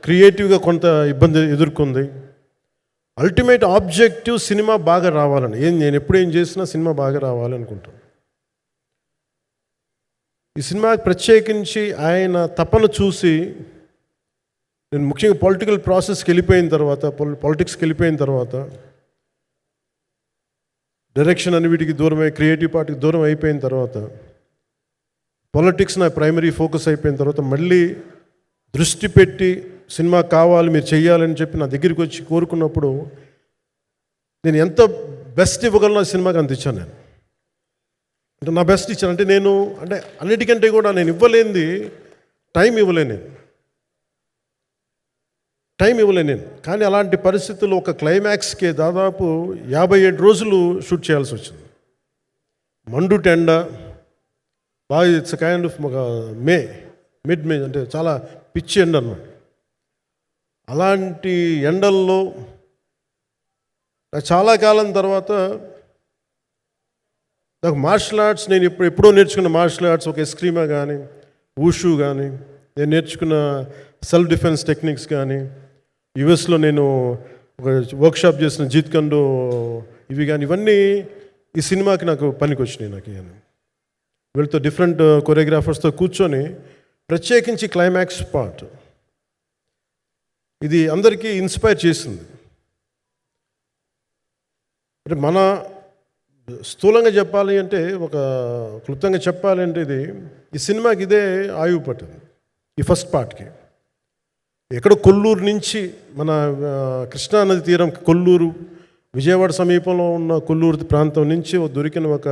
క్రియేటివ్గా కొంత ఇబ్బంది ఎదుర్కొంది. అల్టిమేట్ ఆబ్జెక్టివ్ సినిమా బాగా రావాలని, నేను ఎప్పుడు ఏం చేసినా సినిమా బాగా రావాలనుకుంటాను. ఈ సినిమాకి ప్రత్యేకించి ఆయన తపన చూసి నేను ముఖ్యంగా పొలిటికల్ ప్రాసెస్కి వెళ్ళిపోయిన తర్వాత, పాలిటిక్స్కి వెళ్ళిపోయిన తర్వాత, డైరెక్షన్ అని వీటికి దూరమై క్రియేటివ్ పార్టీకి దూరం అయిపోయిన తర్వాత, పాలిటిక్స్ నా ప్రైమరీ ఫోకస్ అయిపోయిన తర్వాత మళ్ళీ దృష్టి పెట్టి సినిమా కావాలి మీరు చెయ్యాలని చెప్పి నా దగ్గరికి వచ్చి కోరుకున్నప్పుడు నేను ఎంత బెస్ట్ ఇవ్వగలను ఆ సినిమాకి అంత ఇచ్చాను. నేను అంటే నా బెస్ట్ ఇచ్చాను. అంటే నేను అంటే అన్నిటికంటే కూడా నేను ఇవ్వలేనిది టైం ఇవ్వలేను నేను. కానీ అలాంటి పరిస్థితుల్లో ఒక క్లైమాక్స్కి దాదాపు 57 రోజులు షూట్ చేయాల్సి వచ్చింది. మండు టెండ బాగా, ఇట్స్ కైండ్ ఆఫ్ ఒక మిడ్ మే అంటే చాలా పిచ్చి ఎండ అన్నమాట. అలాంటి ఎండల్లో చాలా కాలం తర్వాత నాకు మార్షల్ ఆర్ట్స్, నేను ఎప్పుడో నేర్చుకున్న మార్షల్ ఆర్ట్స్, ఒక ఎస్క్రీమా కానీ, ఊషు కానీ, నేను నేర్చుకున్న సెల్ఫ్ డిఫెన్స్ టెక్నిక్స్ కానీ, యుఎస్లో నేను ఒక వర్క్షాప్ చేసిన జీత్ కండో ఇవి కానీ, ఇవన్నీ ఈ సినిమాకి నాకు పనికి వచ్చినాయి. నాకు వీళ్ళతో డిఫరెంట్ కొరియోగ్రాఫర్స్తో కూర్చొని ప్రత్యేకించి క్లైమాక్స్ పార్ట్ ఇది అందరికీ ఇన్స్పైర్ చేసింది. అంటే మన స్థూలంగా చెప్పాలి అంటే, ఒక క్లుప్తంగా చెప్పాలి అంటే, ఈ సినిమాకి ఇదే ఆయువు పట్టింది. ఈ ఫస్ట్ పార్ట్కి ఎక్కడో కొల్లూరు నుంచి, మన కృష్ణానది తీరం కొల్లూరు, విజయవాడ సమీపంలో ఉన్న కొల్లూరు ప్రాంతం నుంచి దొరికిన ఒక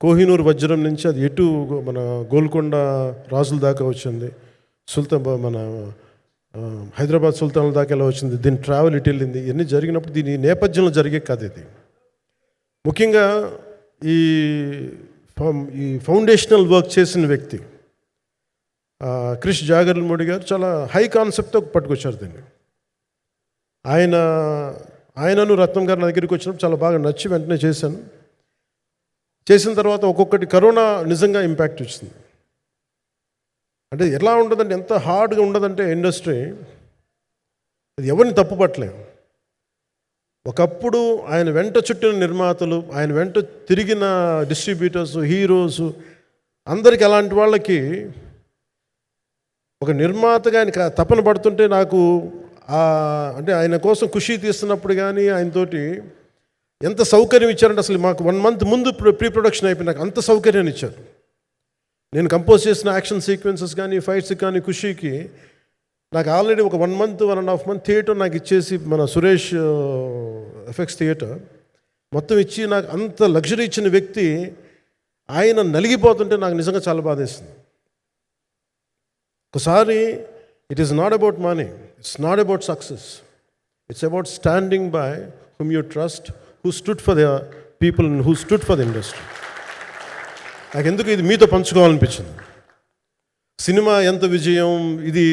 కోహినూరు వజ్రం నుంచి అది ఎటు మన గోల్కొండ రాజుల దాకా వచ్చింది, మన హైదరాబాద్ సుల్తాన్ల దాకా ఎలా వచ్చింది, దీని ట్రావెల్ ఇటు వెళ్ళింది. ఇవన్నీ జరిగినప్పుడు దీని నేపథ్యంలో జరిగే కథ ఇది. ముఖ్యంగా ఈ ఫౌండేషనల్ వర్క్ చేసిన వ్యక్తి క్రిష్ జాగర్లమూడి గారు చాలా హై కాన్సెప్ట్తో పట్టుకొచ్చారు దీన్ని. ఆయనను రత్నం గారు నా దగ్గరికి వచ్చినప్పుడు చాలా బాగా నచ్చి వెంటనే చేసిన తర్వాత ఒక్కొక్కటి కరోనా నిజంగా ఇంపాక్ట్ వచ్చింది. అంటే ఎలా ఉండదంటే, ఎంత హార్డ్గా ఉండదంటే ఇండస్ట్రీ, అది ఎవరిని తప్పు పట్టలేము. ఒకప్పుడు ఆయన వెంట చుట్టిన నిర్మాతలు, ఆయన వెంట తిరిగిన డిస్ట్రిబ్యూటర్స్, హీరోస్, అందరికి అలాంటి వాళ్ళకి ఒక నిర్మాతగా ఆయన తపన పడుతుంటే నాకు అంటే ఆయన కోసం ఖుషి తీస్తున్నప్పుడు కానీ ఆయనతోటి ఎంత సౌకర్యం ఇచ్చారంటే, అసలు మాకు 1 month ముందు ప్రీ ప్రొడక్షన్ అయిపోయి నాకు అంత సౌకర్యాన్ని ఇచ్చారు. నేను కంపోజ్ చేసిన యాక్షన్ సీక్వెన్సెస్ కానీ, ఫైట్స్ కానీ ఖుషీకి నాకు ఆల్రెడీ ఒక 1 month 1.5 month థియేటర్ నాకు ఇచ్చేసి, మన సురేష్ ఎఫెక్ట్స్ థియేటర్ మొత్తం ఇచ్చి నాకు అంత లగ్జరీ ఇచ్చిన వ్యక్తి ఆయన నలిగిపోతుంటే నాకు నిజంగా చాలా బాధేస్తుంది. ఒకసారి it is not about money, it's not about success, it's about standing by hmm you trust, who stood for the people, who stood for the industry. నాకు ఎందుకు ఇది మీతో పంచుకోవాలనిపించింది. సినిమా ఎంత విజయం ఇది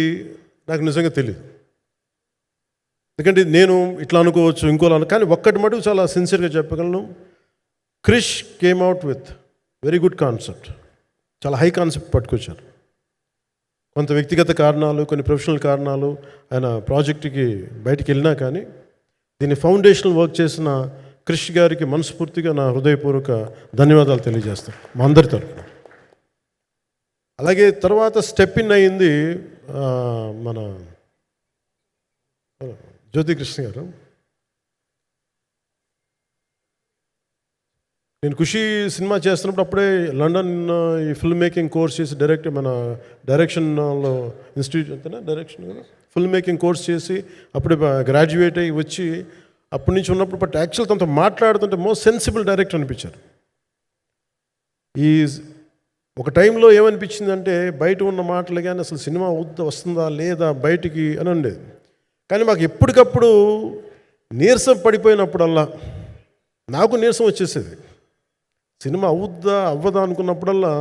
నాకు నిజంగా తెలియదు, ఎందుకంటే నేను ఇట్లా అనుకోవచ్చు, ఇంకోలా కానీ ఒక్కటి మటుకు చాలా సిన్సియర్గా చెప్పగలను. Krish came out with very good concept, చాలా హై కాన్సెప్ట్ పట్టుకొచ్చారు. కొంత వ్యక్తిగత కారణాలు, కొన్ని ప్రొఫెషనల్ కారణాలు ఆయన ప్రాజెక్టుకి బయటికి వెళ్ళినా కానీ దీన్ని ఫౌండేషనల్ వర్క్ చేసిన క్రిష్ గారికి మనస్ఫూర్తిగా నా హృదయపూర్వక ధన్యవాదాలు తెలియజేస్తాను మా అందరి తరఫున. అలాగే తర్వాత స్టెప్ ఇన్ అయింది మన జ్యోతికృష్ణ గారు. నేను ఖుషి సినిమా చేస్తున్నప్పుడు అప్పుడే లండన్ ఈ ఫిల్మ్ మేకింగ్ కోర్స్ చేసి మన డైరెక్షన్లో ఇన్స్టిట్యూట్ అంతేనా డైరెక్షన్ ఫిల్మ్ మేకింగ్ కోర్స్ చేసి అప్పుడే గ్రాడ్యుయేట్ అయ్యి వచ్చి అప్పటి నుంచి ఉన్నప్పుడు బట్ యాక్చువల్ తనతో మాట్లాడుతుంటే మోస్ట్ సెన్సిబుల్ డైరెక్టర్ అనిపించారు. ఒక టైంలో ఏమనిపించిందంటే, బయట ఉన్న మాటలు కానీ అసలు సినిమా వస్తుందా లేదా బయటికి అని ఉండేది. కానీ మాకు ఎప్పటికప్పుడు నీరసం పడిపోయినప్పుడల్లా నాకు నీరసం వచ్చేసేది. సినిమా అవ్వదా అనుకున్నప్పుడల్లా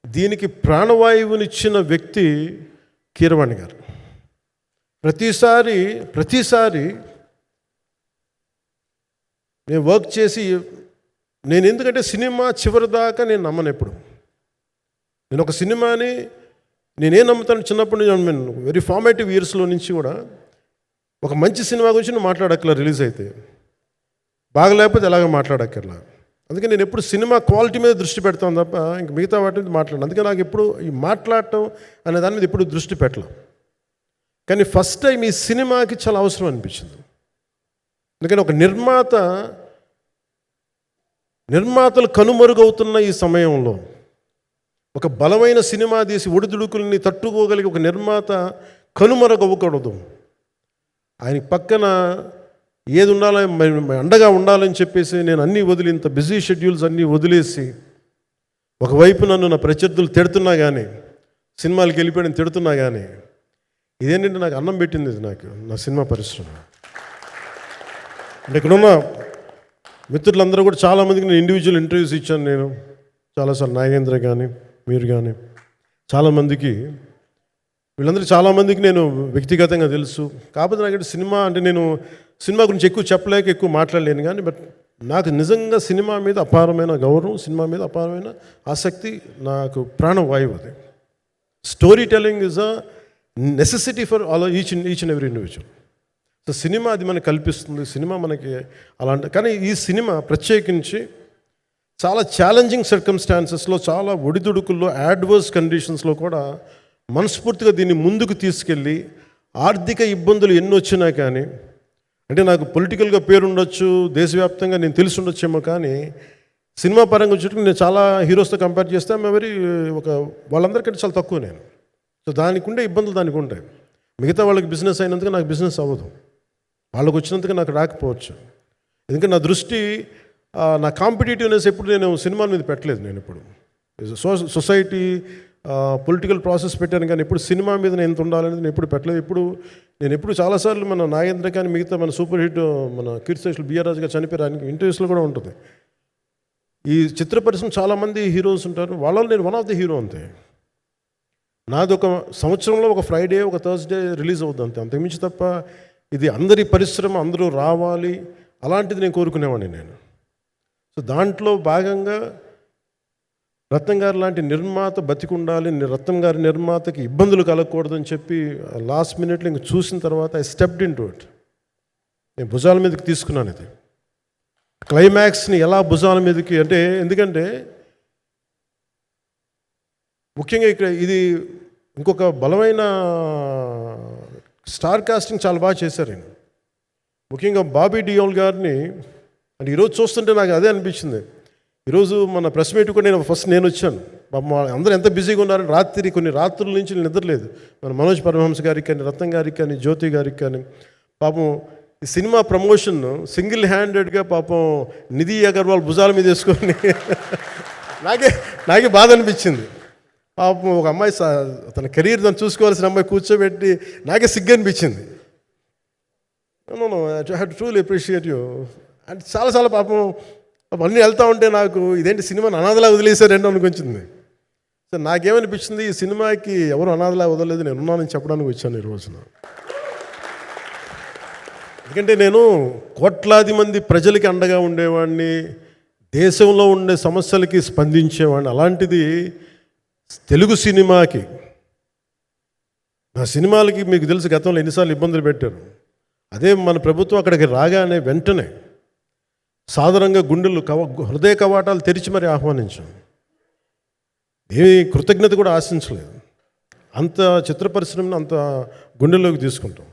దీనికి ప్రాణవాయువునిచ్చిన వ్యక్తి కీరవాణి గారు. ప్రతిసారి నేను వర్క్ చేసి నేను ఎందుకంటే సినిమా చివరి దాకా నేను నమ్మను. ఎప్పుడు నేను ఒక సినిమాని నేనేం నమ్ముతాను, చిన్నప్పటి నుంచి వెరీ ఫార్మేటివ్ ఇయర్స్లో నుంచి కూడా ఒక మంచి సినిమా గురించి నువ్వు మాట్లాడక్కర్లా, రిలీజ్ అయితే బాగలేకపోతే ఎలాగ మాట్లాడక్కర్లా. అందుకే నేను ఎప్పుడు సినిమా క్వాలిటీ మీద దృష్టి పెడతాను తప్ప ఇంక మిగతా వాటి మీద మాట్లాడను. అందుకే నాకు ఎప్పుడు ఈ మాట్లాడటం అనే దాని మీద ఎప్పుడు దృష్టి పెట్టలేం. కానీ ఫస్ట్ టైం ఈ సినిమాకి చాలా అవసరం అనిపించింది. అందుకని ఒక నిర్మాతలు కనుమరుగవుతున్న ఈ సమయంలో ఒక బలమైన సినిమా తీసి ఒడిదుడుకుల్ని తట్టుకోగలిగి ఒక నిర్మాత కనుమరుగవ్వకూడదు. ఆయన పక్కన ఏది ఉండాలని, అండగా ఉండాలని చెప్పేసి నేను అన్నీ వదిలి, ఇంత బిజీ షెడ్యూల్స్ అన్నీ వదిలేసి, ఒకవైపు నన్ను నా ప్రత్యర్థులు తిడుతున్నా కానీ, సినిమాలకు వెళ్ళిపోయిన తిడుతున్నా కానీ, ఇదేంటంటే నాకు అన్నం పెట్టింది ఇది, నాకు నా సినిమా పరిశ్రమ. అంటే ఇక్కడున్న మిత్రులందరూ కూడా చాలామందికి నేను ఇండివిజువల్ ఇంటర్వ్యూస్ ఇచ్చాను. నేను చాలాసార్లు నాగేంద్ర కానీ మీరు కానీ చాలామందికి, వీళ్ళందరికీ చాలామందికి నేను వ్యక్తిగతంగా తెలుసు. కాకపోతే నాకు సినిమా అంటే నేను సినిమా గురించి ఎక్కువ చెప్పలేక ఎక్కువ మాట్లాడలేను. కానీ బట్ నాకు నిజంగా సినిమా మీద అపారమైన గౌరవం, సినిమా మీద అపారమైన ఆసక్తి, నాకు ప్రాణవాయువు అది. Story telling is a necessity for each and every individual. So cinema అది మనకు కల్పిస్తుంది, సినిమా మనకి అలాంటి. కానీ ఈ సినిమా ప్రత్యేకించి చాలా ఛాలెంజింగ్ సర్కమ్స్టాన్సెస్లో, చాలా ఒడిదుడుకుల్లో, యాడ్వర్స్ కండిషన్స్లో కూడా మనస్ఫూర్తిగా దీన్ని ముందుకు తీసుకెళ్ళి, ఆర్థిక ఇబ్బందులు ఎన్ని వచ్చినా కానీ, అంటే నాకు పొలిటికల్గా పేరుండొచ్చు, దేశవ్యాప్తంగా నేను తెలిసి ఉండొచ్చేమో, కానీ సినిమా పరంగా వచ్చేటప్పుడు నేను చాలా హీరోస్తో కంపేర్ చేస్తే వాళ్ళందరికంటే చాలా తక్కువ నేను. సో దానికి ఉండే ఇబ్బందులు దానికి ఉంటాయి. మిగతా వాళ్ళకి బిజినెస్ అయినందుకు నాకు బిజినెస్ అవ్వదు, వాళ్ళకు వచ్చినందుకు నాకు రాకపోవచ్చు. ఎందుకంటే నా దృష్టి, నా కాంపిటేటివ్నెస్ ఎప్పుడు నేను సినిమా మీద పెట్టలేదు. నేను ఇప్పుడు సొసైటీ పొలిటికల్ ప్రాసెస్ పెట్టాను, కానీ ఎప్పుడు సినిమా మీద నేను ఎంత ఉండాలనేది నేను ఎప్పుడు పెట్టలేదు. నేను ఎప్పుడు చాలాసార్లు మన నాగేంద్ర కానీ మిగతా మన సూపర్ హిట్ మన కీర్తిశేషులు బిఆర్ రాజు గారు చనిపోయారు, ఇంటర్వ్యూస్లో కూడా ఉంటుంది. ఈ చిత్ర పరిశ్రమ చాలామంది హీరోస్ ఉంటారు, వాళ్ళలో నేను వన్ ఆఫ్ ది హీరో అంతే. నాది ఒక సంవత్సరంలో ఒక ఫ్రైడే, ఒక థర్స్డే రిలీజ్ అవుతుంది అంతే, అంతకుమించి తప్ప ఇది అందరి పరిశ్రమ, అందరూ రావాలి అలాంటిది నేను కోరుకునేవాడిని నేను. సో దాంట్లో భాగంగా రత్నం గారు లాంటి నిర్మాత బతికుండాలి, రత్నం గారి నిర్మాతకి ఇబ్బందులు కలగకూడదని చెప్పి లాస్ట్ మినిట్లో ఇంక చూసిన తర్వాత I stepped in to it. నేను భుజాల మీదకి తీసుకున్నాను ఇది. క్లైమాక్స్ని ఎలా భుజాల మీదకి అంటే, ఎందుకంటే ముఖ్యంగా ఇక్కడ ఇది ఇంకొక బలమైన స్టార్ కాస్టింగ్ చాలా బాగా చేశారు ఆయన. ముఖ్యంగా బాబీ డియోల్ గారిని అంటే ఈరోజు చూస్తుంటే నాకు అదే అనిపించింది. ఈరోజు మన ప్రెస్ మీట్ కూడా నేను వచ్చాను. పాపం అందరూ ఎంత బిజీగా ఉన్నారని కొన్ని రాత్రుల నుంచి నిద్రలేదు. మన మనోజ్ పరమహంస గారికి కానీ, రత్నం గారికి కానీ, జ్యోతి గారికి కానీ, పాపం ఈ సినిమా ప్రమోషన్ సింగిల్ హ్యాండెడ్గా పాపం నిధి అగర్వాల్ భుజాల మీద వేసుకొని నాకే బాధ అనిపించింది. పాపం ఒక అమ్మాయి తన కెరీర్ తను చూసుకోవాల్సిన అమ్మాయి కూర్చోబెట్టి నాకే సిగ్గు అనిపించింది. I have to truly appreciate you. అంటే చాలా పాపం అన్నీ వెళ్తూ ఉంటే నాకు ఇదేంటి సినిమాని అనాథలా వదిలేశారంటే అనిపించింది. సో నాకేమనిపించింది, ఈ సినిమాకి ఎవరు అనాథలా వదలలేదు, నేను ఉన్నానని చెప్పడానికి వచ్చాను ఈ రోజున. ఎందుకంటే నేను కోట్లాది మంది ప్రజలకి అండగా ఉండేవాడిని, దేశంలో ఉండే సమస్యలకి స్పందించేవాడిని. అలాంటిది తెలుగు సినిమాకి, నా సినిమాలకి మీకు తెలుసు గతంలో ఎన్నిసార్లు ఇబ్బందులు పెట్టారు. అదే మన ప్రభుత్వం అక్కడికి రాగానే వెంటనే సాధారణంగా హృదయ కవాటాలు తెరిచి మరి ఆహ్వానించాం. ఏమీ కృతజ్ఞత కూడా ఆశించలేదు. అంత చిత్ర పరిశ్రమను అంత గుండెల్లోకి తీసుకుంటాం.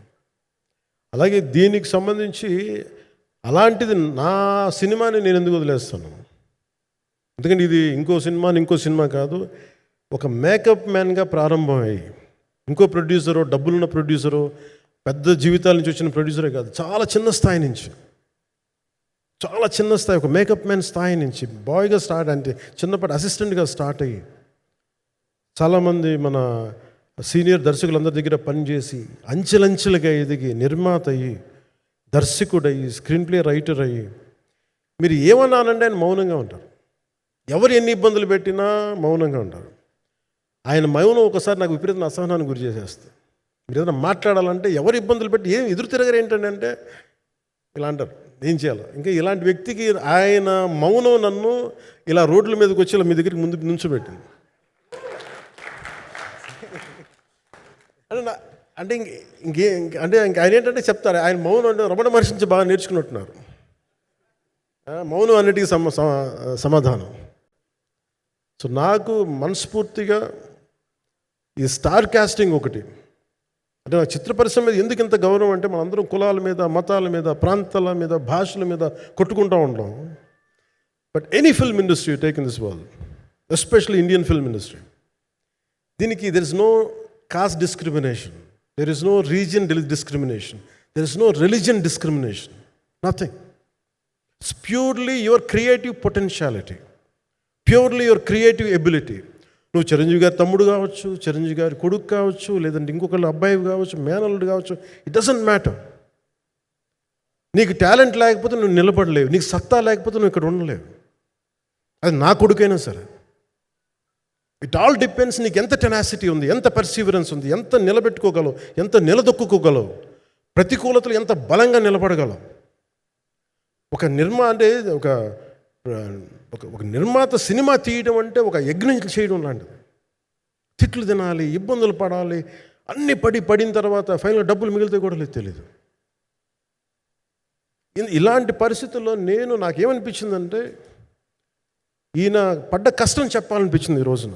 అలాగే దీనికి సంబంధించి అలాంటిది నా సినిమాని నేను ఎందుకు వదిలేస్తాను? ఎందుకంటే ఇది ఇంకో సినిమా కాదు, ఒక మేకప్ మ్యాన్గా ప్రారంభమయ్యి ఇంకో ప్రొడ్యూసరు, డబ్బులున్న ప్రొడ్యూసరు, పెద్ద జీవితాల నుంచి వచ్చిన ప్రొడ్యూసరే కాదు, చాలా చిన్న స్థాయి నుంచి, ఒక మేకప్ మ్యాన్ స్థాయి నుంచి బాయ్గా స్టార్ట్, అంటే చిన్నప్పటి అసిస్టెంట్గా స్టార్ట్ అయ్యి చాలామంది మన సీనియర్ దర్శకులందరి దగ్గర పనిచేసి అంచెలంచెలుగా ఎదిగి నిర్మాత అయ్యి, దర్శకుడయ్యి, స్క్రీన్ ప్లే రైటర్ అయ్యి, మీరు ఏమన్నానంటే ఆయన మౌనంగా ఉంటారు. ఎవరు ఎన్ని ఇబ్బందులు పెట్టినా మౌనంగా ఉంటారు. ఆయన మౌనం ఒకసారి నాకు విపరీతమైన అసహనానికి గురి చేసేస్తుంది. మీరు ఏదైనా మాట్లాడాలంటే ఎవరు ఇబ్బందులు పెట్టి ఏం ఎదురు తిరగరు ఏంటంటే ఇలా అంటారు, ఏం చేయాలి. ఇంకా ఇలాంటి వ్యక్తికి ఆయన మౌనం నన్ను ఇలా రోడ్ల మీదకి వచ్చి ఇలా మీ దగ్గరికి ముందు నుంచోబెట్టింది. అంటే అంటే ఆయన ఏంటంటే చెప్తారు, ఆయన మౌనం అంటే రమణ మహర్షి నుంచి బాగా నేర్చుకున్నట్టున్నారు. మౌనం అన్నిటికీ సమాధానం. సో నాకు మనస్ఫూర్తిగా ఈ స్టార్ కాస్టింగ్ ఒకటి, అంటే నా చిత్ర పరిశ్రమ మీద ఎందుకు ఇంత గౌరవం అంటే మనందరం కులాల మీద, మతాల మీద, ప్రాంతాల మీద, భాషల మీద కొట్టుకుంటూ ఉంటాం. But any film industry take in this world, especially Indian film industry, దీనికి there is no caste discrimination, there is no region discrimination, there is no religion discrimination, nothing. It's purely your creative potentiality, purely your creative ability. నువ్వు చిరంజీవి గారి తమ్ముడు కావచ్చు, చిరంజీవి గారి కొడుకు కావచ్చు, లేదంటే ఇంకొకళ్ళు అబ్బాయి కావచ్చు, మేనల్లుడు కావచ్చు, ఇట్ డజంట్ మ్యాటర్. నీకు టాలెంట్ లేకపోతే నువ్వు నిలబడలేవు, నీకు సత్తా లేకపోతే నువ్వు ఇక్కడ ఉండలేవు. అది నా కొడుకైనా సరే. ఇట్ ఆల్ డిపెండ్స్ నీకు ఎంత టెనాసిటీ ఉంది, ఎంత పర్సీవరెన్స్ ఉంది, ఎంత నిలబెట్టుకోగలవు, ఎంత నిలదొక్కుకోగలవు, ప్రతికూలతలు ఎంత బలంగా నిలబడగలవు. ఒక నిర్మాత సినిమా తీయడం అంటే ఒక యజ్ఞం చేయడం లాంటిది. తిట్లు తినాలి, ఇబ్బందులు పడాలి, అన్నీ పడిన తర్వాత ఫైనల్గా డబ్బులు మిగిలితే కూడా తెలియదు. ఇలాంటి పరిస్థితుల్లో నాకేమనిపించిందంటే ఈయన పడ్డ కష్టం చెప్పాలనిపించింది ఈ రోజున.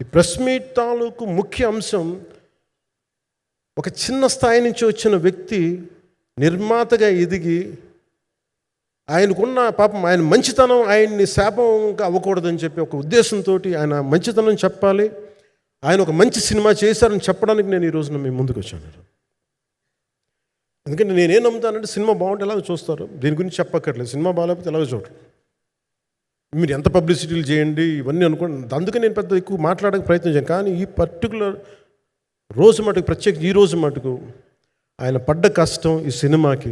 ఈ ప్రెస్ మీట్ తాలూకు ముఖ్య అంశం, ఒక చిన్న స్థాయి నుంచి వచ్చిన వ్యక్తి నిర్మాతగా ఎదిగి ఆయనకున్న పాపం, ఆయన మంచితనం ఆయన్ని శాపంగా అవ్వకూడదని చెప్పి ఒక ఉద్దేశంతో ఆయన మంచితనం చెప్పాలి, ఆయన ఒక మంచి సినిమా చేశారని చెప్పడానికి నేను ఈ రోజున మీ ముందుకు వచ్చాను. ఎందుకంటే నేనేం నమ్ముతానంటే సినిమా బాగుంటే ఎలాగో చూస్తారు, దీని గురించి చెప్పక్కర్లేదు. సినిమా బాగాలేకపోతే ఎలాగో చూడరు, మీరు ఎంత పబ్లిసిటీలు చేయండి ఇవన్నీ అనుకోండి. అందుకే నేను పెద్ద ఎక్కువ మాట్లాడడానికి ప్రయత్నం చేయను. కానీ ఈ పర్టికులర్ రోజు మటుకు, ప్రత్యేక ఈ రోజు మటుకు ఆయన పడ్డ కష్టం ఈ సినిమాకి